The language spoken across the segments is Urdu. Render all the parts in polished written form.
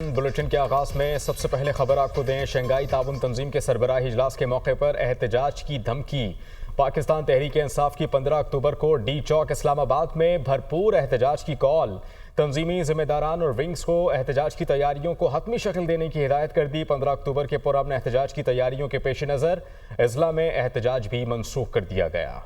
بلیٹن کے آغاز میں سب سے پہلے خبر آپ کو دیں۔ شنگھائی تعاون تنظیم کے سربراہی اجلاس کے موقع پر احتجاج کی دھمکی۔ پاکستان تحریک انصاف کی 15 اکتوبر کو ڈی چوک اسلام آباد میں بھرپور احتجاج کی کال۔ تنظیمی ذمہ داران اور ونگز کو احتجاج کی تیاریوں کو حتمی شکل دینے کی ہدایت کر دی۔ 15 اکتوبر کے پرامن احتجاج کی تیاریوں کے پیش نظر اضلاع میں احتجاج بھی منسوخ کر دیا گیا۔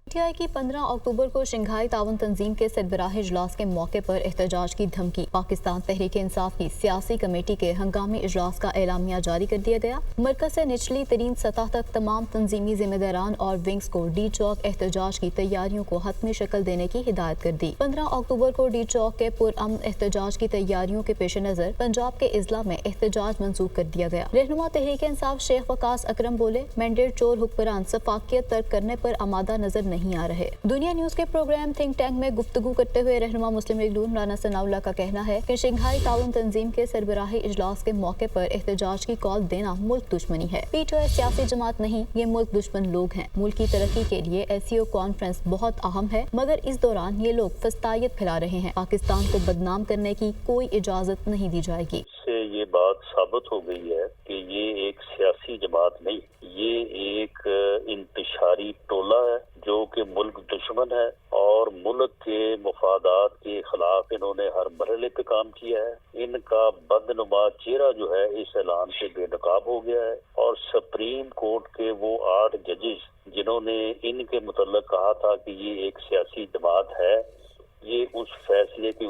پی ٹی آئی کی 15 اکتوبر کو شنگھائی تعاون تنظیم کے سربراہی اجلاس کے موقع پر احتجاج کی دھمکی۔ پاکستان تحریک انصاف کی سیاسی کمیٹی کے ہنگامی اجلاس کا اعلامیہ جاری کر دیا گیا۔ مرکز سے نچلی ترین سطح تک تمام تنظیمی ذمہ داران اور ونگز کو ڈی چوک احتجاج کی تیاریوں کو حتمی شکل دینے کی ہدایت کر دی۔ 15 اکتوبر کو ڈی چوک کے پرامن احتجاج کی تیاریوں کے پیش نظر پنجاب کے اضلاع میں احتجاج منسوخ کر دیا گیا۔ رہنما تحریک انصاف شیخ وقاص اکرم بولے، مینڈیٹ چور حکمران شفافیت ترک کرنے پر آمادہ نظر نہیں آ رہے۔ دنیا نیوز کے پروگرام تھنک ٹینک میں گفتگو کرتے ہوئے رہنما مسلم لیگ نون مولانا ثناء اللہ کا کہنا ہے کہ شنگھائی تعاون تنظیم کے سربراہی اجلاس کے موقع پر احتجاج کی کال دینا ملک دشمنی ہے۔ پی ٹی آئی سیاسی جماعت نہیں، یہ ملک دشمن لوگ ہیں۔ ملک کی ترقی کے لیے SCO کانفرنس بہت اہم ہے، مگر اس دوران یہ لوگ فسطائیت پھیلا رہے ہیں۔ پاکستان کو بدنام کرنے کی کوئی اجازت نہیں دی جائے گی۔ سے یہ بات ثابت ہو گئی ہے کہ یہ ایک سیاسی جماعت نہیں، یہ ایک انتشاری ٹولہ ہے جو کہ ملک دشمن ہے اور ملک کے مفادات کے خلاف انہوں نے ہر مرحلے پہ کام کیا ہے۔ ان کا بدنما چہرہ جو ہے اس اعلان سے بے نقاب ہو گیا ہے اور سپریم کورٹ کے وہ 8 ججز جنہوں نے ان کے متعلق کہا تھا کہ یہ ایک سیاسی جماعت ہے، یہ اس فیصلے کے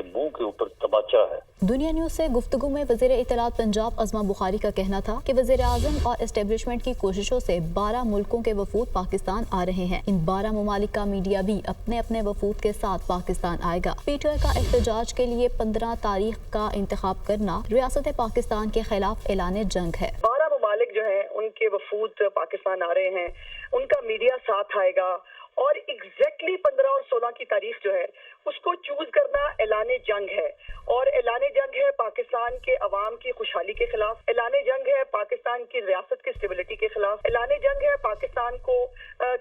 منہ کے اوپر تماچا ہے۔ دنیا نیوز سے گفتگو میں وزیر اطلاعات پنجاب عظمہ بخاری کا کہنا تھا کہ وزیر اعظم اور اسٹیبلشمنٹ کی کوششوں سے 12 ملکوں کے وفود پاکستان آ رہے ہیں۔ ان 12 ممالک کا میڈیا بھی اپنے اپنے وفود کے ساتھ پاکستان آئے گا۔ پی ٹی آئی کا احتجاج کے لیے 15 تاریخ کا انتخاب کرنا ریاست پاکستان کے خلاف اعلان جنگ ہے۔ 12 ممالک جو ہیں ان کے وفود پاکستان آ رہے ہیں، ان کا میڈیا ساتھ آئے گا اور ایگزیکٹلی 15 اور 16 کی تاریخ جو ہے اس کو چوز کرنا اعلان جنگ ہے، اور اعلان جنگ ہے پاکستان کے عوام کی خوشحالی کے خلاف، اعلان جنگ ہے پاکستان کی ریاست کی اسٹیبلٹی کے خلاف، اعلان جنگ ہے پاکستان کو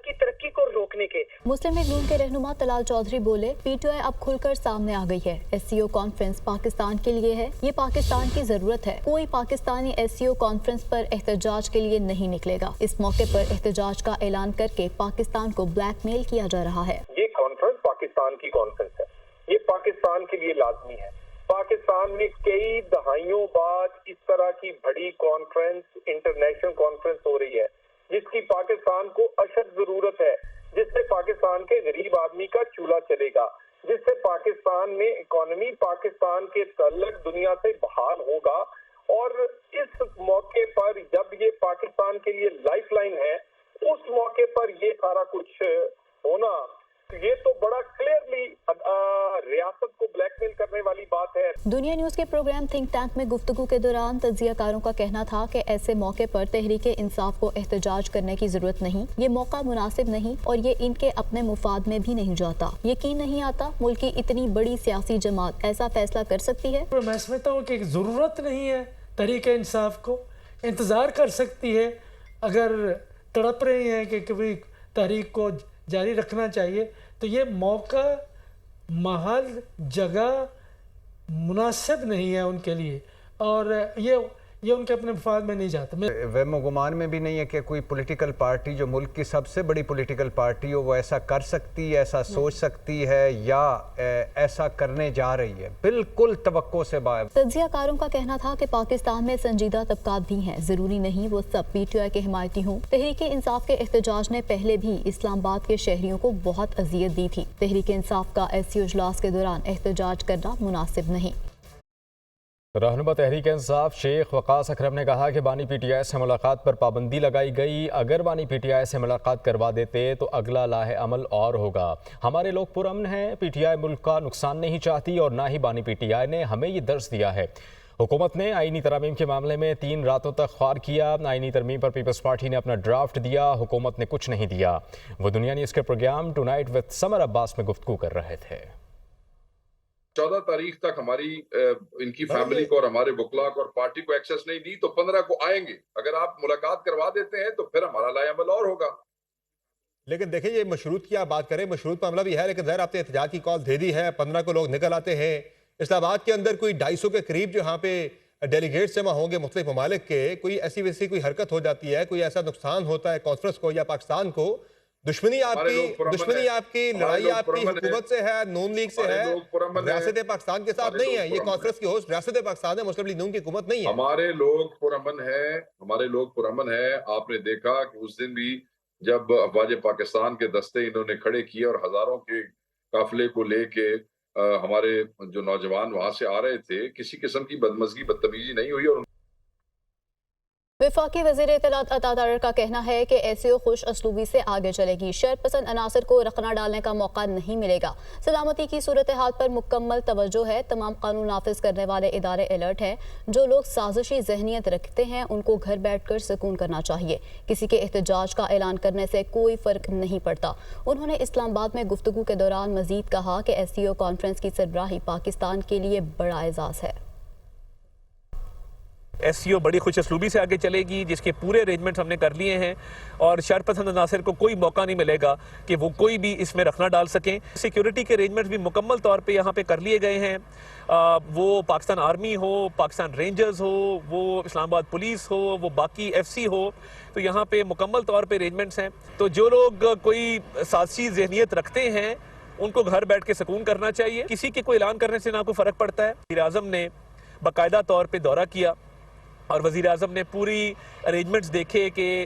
کی ترقی کو روکنے کے۔ مسلم لیگ نون کے رہنما طلال چودھری بولے، پی ٹی آئی اب کھل کر سامنے آ گئی ہے۔ SCO کانفرنس پاکستان کے لیے ہے، یہ پاکستان کی ضرورت ہے۔ کوئی پاکستانی SCO کانفرنس پر احتجاج کے لیے نہیں نکلے گا۔ اس موقع پر احتجاج کا اعلان کر کے پاکستان کو بلیک میل کیا جا رہا ہے۔ یہ کانفرنس پاکستان کی کانفرنس ہے، یہ پاکستان کے لیے لازمی ہے۔ پاکستان میں کئی دہائیوں بعد اس طرح کی بڑی کانفرنس، انٹرنیشنل کانفرنس ہو رہی ہے جس کی پاکستان کو اشد ضرورت ہے، جس سے پاکستان کے غریب آدمی کا چولہا چلے گا، جس سے پاکستان میں اکانومی، پاکستان کے تعلق دنیا سے بحال ہوگا۔ اور اس موقع پر جب یہ پاکستان کے لیے لائف لائن ہے، اس موقع پر یہ سارا کچھ ہونا، یہ تو بڑا کلیئرلی ریاست کو بلیک میل کرنے والی بات ہے۔ دنیا نیوز کے پروگرام تھنک ٹینک میں گفتگو کے دوران تجزیہ کاروں کا کہنا تھا کہ ایسے موقع پر تحریک انصاف کو احتجاج کرنے کی ضرورت نہیں، یہ موقع مناسب نہیں اور یہ ان کے اپنے مفاد میں بھی نہیں جاتا۔ یقین نہیں آتا ملک کی اتنی بڑی سیاسی جماعت ایسا فیصلہ کر سکتی ہے۔ میں سمجھتا ہوں کہ ضرورت نہیں ہے تحریک انصاف کو، انتظار کر سکتی ہے۔ اگر تڑپ رہی ہیں کہ کبھی تحریک کو جاری رکھنا چاہیے تو یہ موقع، محل، جگہ مناسب نہیں ہے ان کے لیے، اور یہ ان کے اپنے مفاد میں نہیں جاتا۔ وہم و گمان میں بھی نہیں ہے کہ کوئی پولیٹیکل پارٹی جو ملک کی سب سے بڑی پولیٹیکل پارٹی ہو وہ ایسا کر سکتی ہے، ایسا سوچ سکتی ہے یا ایسا کرنے جا رہی ہے۔ بالکل توقع سے باہر۔ تجزیہ کاروں کا کہنا تھا کہ پاکستان میں سنجیدہ طبقات بھی ہیں، ضروری نہیں وہ سب پی ٹی آئی کے حمایتی ہوں۔ تحریک انصاف کے احتجاج نے پہلے بھی اسلام آباد کے شہریوں کو بہت اذیت دی تھی۔ تحریک انصاف کا SCO اجلاس کے دوران احتجاج کرنا مناسب نہیں۔ رہنما تحریک انصاف شیخ وقاص اکرم نے کہا کہ بانی PTI سے ملاقات پر پابندی لگائی گئی۔ اگر بانی PTI سے ملاقات کروا دیتے تو اگلا لاہ عمل اور ہوگا۔ ہمارے لوگ پرامن ہیں، PTI ملک کا نقصان نہیں چاہتی اور نہ ہی بانی PTI نے ہمیں یہ درس دیا ہے۔ حکومت نے آئینی ترامیم کے معاملے میں 3 راتوں تک خوار کیا۔ آئینی ترمیم پر پیپلز پارٹی نے اپنا ڈرافٹ دیا، حکومت نے کچھ نہیں دیا۔ وہ دنیا نیوز کے پروگرام ٹو نائٹ وتھ سمر عباس میں گفتگو کر رہے تھے۔ 14 تاریخ تک ہماری ان کی فیملی کو اور ہمارے وکلا کو اور پارٹی کو ایکسیس نہیں دی تو 15 کو آئیں گے۔ اگر آپ ملاقات کروا دیتے ہیں تو پھر ہمارا لائے عمل اور ہوگا۔ لیکن دیکھیں یہ مشروط کی آپ بات کریں، مشروط معاملہ بھی ہے، لیکن ظاہر آپ نے احتجاج کی کال دے دی ہے، 15 کو لوگ نکل آتے ہیں، اسلام آباد کے اندر کوئی 250 کے قریب جو یہاں پہ ڈیلیگیٹس جمع ہوں گے مختلف ممالک کے، کوئی ایسی ویسی کوئی حرکت ہو جاتی ہے، کوئی ایسا نقصان ہوتا ہے کانفرنس کو یا پاکستان کو، دشمنی آپ کی لڑائی آپ کی حکومت سے ہے، نون لیگ سے ہے، ریاست پاکستان کے ساتھ نہیں ہے. یہ کانفرنس کی ہوسٹ ریاست پاکستان ہے، مسلم لیگ نون کی حکومت نہیں ہے. ہمارے لوگ پرامن ہیں. آپ نے دیکھا کہ اس دن بھی جب افواج پاکستان کے دستے انہوں نے کھڑے کیے اور ہزاروں کے قافلے کو لے کے ہمارے جو نوجوان وہاں سے آ رہے تھے، کسی قسم کی بدمزگی بدتمیزی نہیں ہوئی. اور وفاقی وزیر اطلاعات عطا تارڑ کا کہنا ہے کہ ایسی خوش اسلوبی سے آگے چلے گی. شر پسند عناصر کو رخنہ ڈالنے کا موقع نہیں ملے گا. سلامتی کی صورتحال پر مکمل توجہ ہے. تمام قانون نافذ کرنے والے ادارے الرٹ ہیں. جو لوگ سازشی ذہنیت رکھتے ہیں ان کو گھر بیٹھ کر سکون کرنا چاہیے. کسی کے احتجاج کا اعلان کرنے سے کوئی فرق نہیں پڑتا. انہوں نے اسلام آباد میں گفتگو کے دوران مزید کہا کہ SCO کانفرنس کی سربراہی پاکستان کے لیے بڑا اعزاز ہے. SCO بڑی خوش اسلوبی سے آگے چلے گی، جس کے پورے ارینجمنٹ ہم نے کر لیے ہیں، اور شر پسند عناصر کو کوئی موقع نہیں ملے گا کہ وہ کوئی بھی اس میں رکھنا ڈال سکیں. سیکیورٹی کے ارینجمنٹ بھی مکمل طور پہ یہاں پہ کر لیے گئے ہیں. وہ پاکستان آرمی ہو، پاکستان رینجرز ہو، وہ اسلام آباد پولیس ہو، وہ باقی FC ہو، تو یہاں پہ مکمل طور پہ ارینجمنٹس ہیں. تو جو لوگ کوئی سازشی ذہنیت رکھتے ہیں ان کو گھر بیٹھ کے سکون کرنا چاہیے. کسی کے کوئی اعلان کرنے سے نہ کوئی فرق پڑتا ہے. وزیر اعظم نے باقاعدہ طور پہ دورہ کیا اور وزیر اعظم نے پوری ارینجمنٹس دیکھے کہ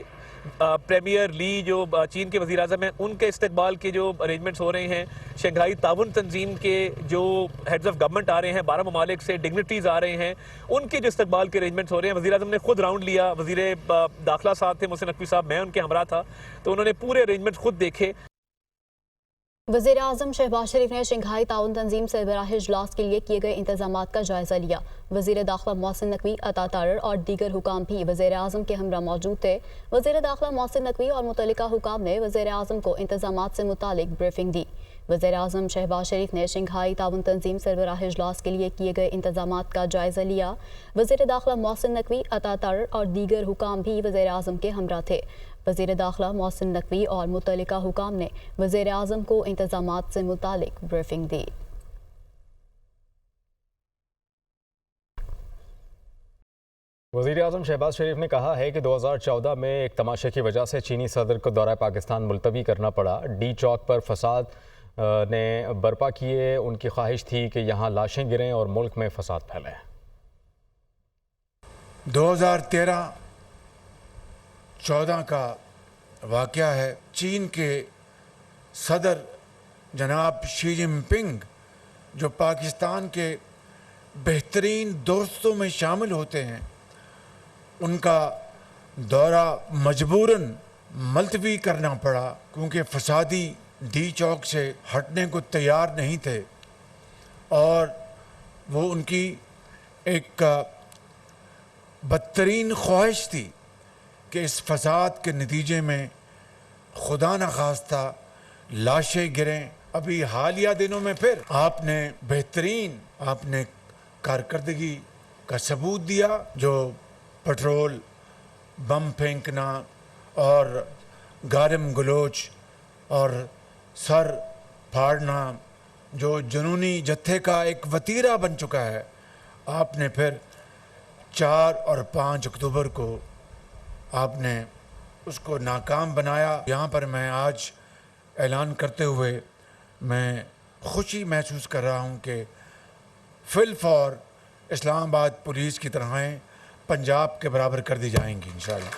پریمیئر لی جو چین کے وزیر اعظم ہیں ان کے استقبال کے جو ارینجمنٹس ہو رہے ہیں، شنگھائی تعاون تنظیم کے جو ہیڈز آف گورنمنٹ آ رہے ہیں 12 ممالک سے، ڈگنیٹریز آ رہے ہیں، ان کے جو استقبال کے ارینجمنٹس ہو رہے ہیں. وزیر اعظم نے خود راؤنڈ لیا. وزیر داخلہ صاحب تھے محسن نقوی صاحب، میں ان کے ہمراہ تھا، تو انہوں نے پورے ارینجمنٹس خود دیکھے. وزیر اعظم شہباز شریف نے شنگھائی تعاون تنظیم سربراہ اجلاس کے لیے کیے گئے انتظامات کا جائزہ لیا. وزیر داخلہ محسن نقوی، عطا تارڑ اور دیگر حکام بھی وزیر اعظم کے ہمراہ موجود تھے. وزیر داخلہ محسن نقوی اور متعلقہ حکام نے وزیر اعظم کو انتظامات سے متعلق بریفنگ دی. وزیر اعظم شہباز شریف نے شنگھائی تعاون تنظیم سربراہ اجلاس کے لیے کیے گئے انتظامات کا جائزہ لیا. وزیر داخلہ محسن نقوی، عطا تارڑ اور دیگر حکام بھی وزیر اعظم کے ہمراہ تھے. وزیر داخلہ محسن نقوی اور متعلقہ حکام نے وزیر اعظم کو انتظامات سے متعلق بریفنگ دی. وزیر اعظم شہباز شریف نے کہا ہے کہ 2014 میں ایک تماشے کی وجہ سے چینی صدر کو دورہ پاکستان ملتوی کرنا پڑا. ڈی چوک پر فساد نے برپا کیے. ان کی خواہش تھی کہ یہاں لاشیں گریں اور ملک میں فساد پھیلے. 2013-14 کا واقعہ ہے. چین کے صدر جناب شی جن پنگ جو پاکستان کے بہترین دوستوں میں شامل ہوتے ہیں، ان کا دورہ مجبوراً ملتوی کرنا پڑا کیونکہ فسادی ڈی چوک سے ہٹنے کو تیار نہیں تھے، اور وہ ان کی ایک بدترین خواہش تھی کہ اس فساد کے نتیجے میں خدا نخواستہ لاشیں گریں. ابھی حالیہ دنوں میں پھر آپ نے کارکردگی کا ثبوت دیا. جو پٹرول بم پھینکنا اور گارم گلوچ اور سر پھاڑنا جو جنونی جتھے کا ایک وتیرہ بن چکا ہے، آپ نے پھر 4 اور 5 اکتوبر کو آپ نے اس کو ناکام بنایا. یہاں پر میں آج اعلان کرتے ہوئے میں خوشی محسوس کر رہا ہوں کہ فی الفور اسلام آباد پولیس کی تنخواہیں پنجاب کے برابر کر دی جائیں گی انشاءاللہ.